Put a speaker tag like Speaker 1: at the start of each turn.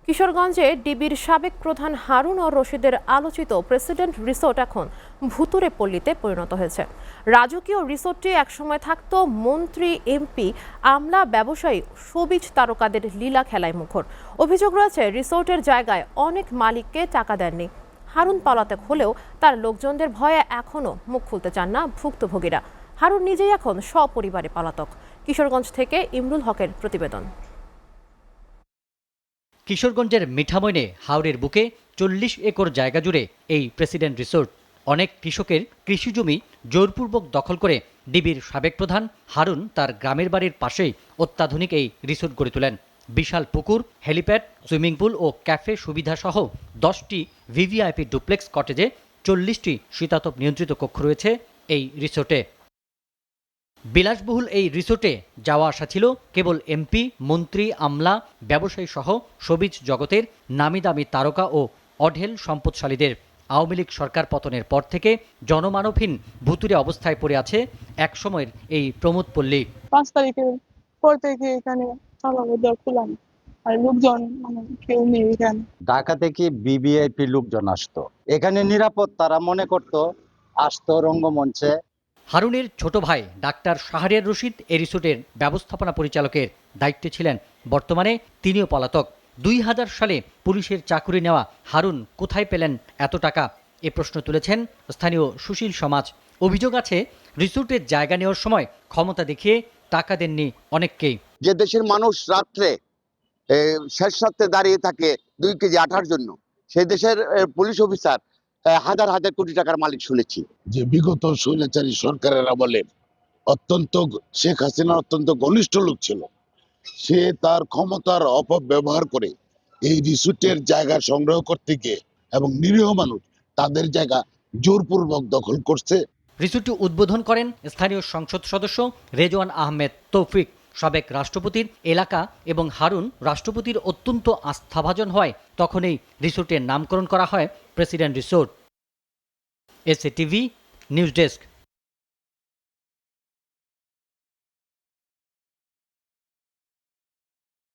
Speaker 1: কিশোরগঞ্জে ডিবির সাবেক প্রধান হারুন ও রশিদের আলোচিত প্রেসিডেন্ট রিসোর্ট এখন ভুতুড়ে পল্লীতে পরিণত হয়েছে। রাজকীয় রিসোর্টটি একসময় থাকত মন্ত্রী, এমপি, আমলা, ব্যবসায়ী, শোবিজ তারকাদের লীলা খেলায় মুখর। অভিযোগ রয়েছে রিসোর্টের জায়গায় অনেক মালিককে টাকা দেননি। হারুন পলাতক হলেও তার লোকজনদের ভয়ে এখনও মুখ খুলতে চান না ভুক্তভোগীরা। হারুন নিজেই এখন সপরিবারে পলাতক। কিশোরগঞ্জ থেকে ইমরুল হকের প্রতিবেদন।
Speaker 2: কিশোরগঞ্জের মিঠামইনে হাওরের বুকে ৪০ একর জায়গা জুড়ে এই প্রেসিডেন্ট রিসোর্ট। অনেক কৃষকের কৃষিজমি জোরপূর্বক দখল করে ডিবির সাবেক প্রধান হারুন তার গ্রামের বাড়ির পাশেই অত্যাধুনিক এই রিসোর্ট গড়ে তোলেন। বিশাল পুকুর, হেলিপ্যাড, সুইমিং পুল ও ক্যাফে সুবিধাসহ 10টি ভিভিআইপি ডুপ্লেক্স কটেজে 40টি শীতাতপ নিয়ন্ত্রিত কক্ষ রয়েছে এই রিসোর্টে। বিলাসবহুল এই রিসোর্টে যাওয়া আসা ছিল কেবল এমপি, মন্ত্রী, আমলা, ব্যবসায়ী সহ শোবিজ জগতের নামিদামি তারকা ও অঢেল সম্পদশালীদের। আওয়ামী লীগ সরকার পতনের পর থেকে জনমানবহীন ভুতুড়ে অবস্থায় পড়ে আছে একসময়ের এই প্রমোদপল্লী।
Speaker 3: 5 তারিখের পর থেকে এখানে তালাবদ্ধ খুললাম, আর লোকজন কেউ নেই এখানে।
Speaker 4: ঢাকা থেকে ভিভিআইপি লোকজন আসতো, এখানে নিরাপদ তারা মনে করত, আসতো রঙ্গমঞ্চে।
Speaker 2: হারুনের ছোট ভাই ডাক্তার শাহরিয়ার রশিদ এ রিসোর্টের ব্যবস্থাপনা পরিচালকের দায়িত্বে ছিলেন। বর্তমানে তিনিও পলাতক। 2000 সালে পুলিশের চাকুরি নেওয়া হারুন কোথায় পেলেন এত টাকা, এ প্রশ্ন তুলেছেন স্থানীয় সুশীল সমাজ। অভিযোগ আছে রিসোর্টের জায়গা নেওয়ার সময় ক্ষমতা দেখিয়ে টাকা দেননি অনেককেই।
Speaker 5: যে দেশের মানুষ রাত্রে শেষ রাত্রে দাঁড়িয়ে থাকে 2 কেজি আটার জন্য, সেই দেশের পুলিশ অফিসার হাজার হাজার কোটি টাকার মালিক শুনেছি।
Speaker 6: যে বিগত স্বৈরাচারী সরকারের আমলে শেখ হাসিনা অত্যন্ত ঘনিষ্ঠ লোক ছিল, সে তার ক্ষমতার অপব্যবহার করে এই রিসোর্টের জায়গা সংগ্রহ করতে গিয়ে এবং নিরীহ মানুষ তাদের জায়গা জোরপূর্বক দখল করছে।
Speaker 2: রিসোর্টটি উদ্বোধন করেন স্থানীয় সংসদ সদস্য রেজওয়ান আহমেদ তৌফিক। সাবেক রাষ্ট্রপতির এলাকা এবং হারুন রাষ্ট্রপতির অত্যন্ত আস্থাভাজন হয় তখনই রিসোর্টের নামকরণ করা হয় president resort. SA TV news desk.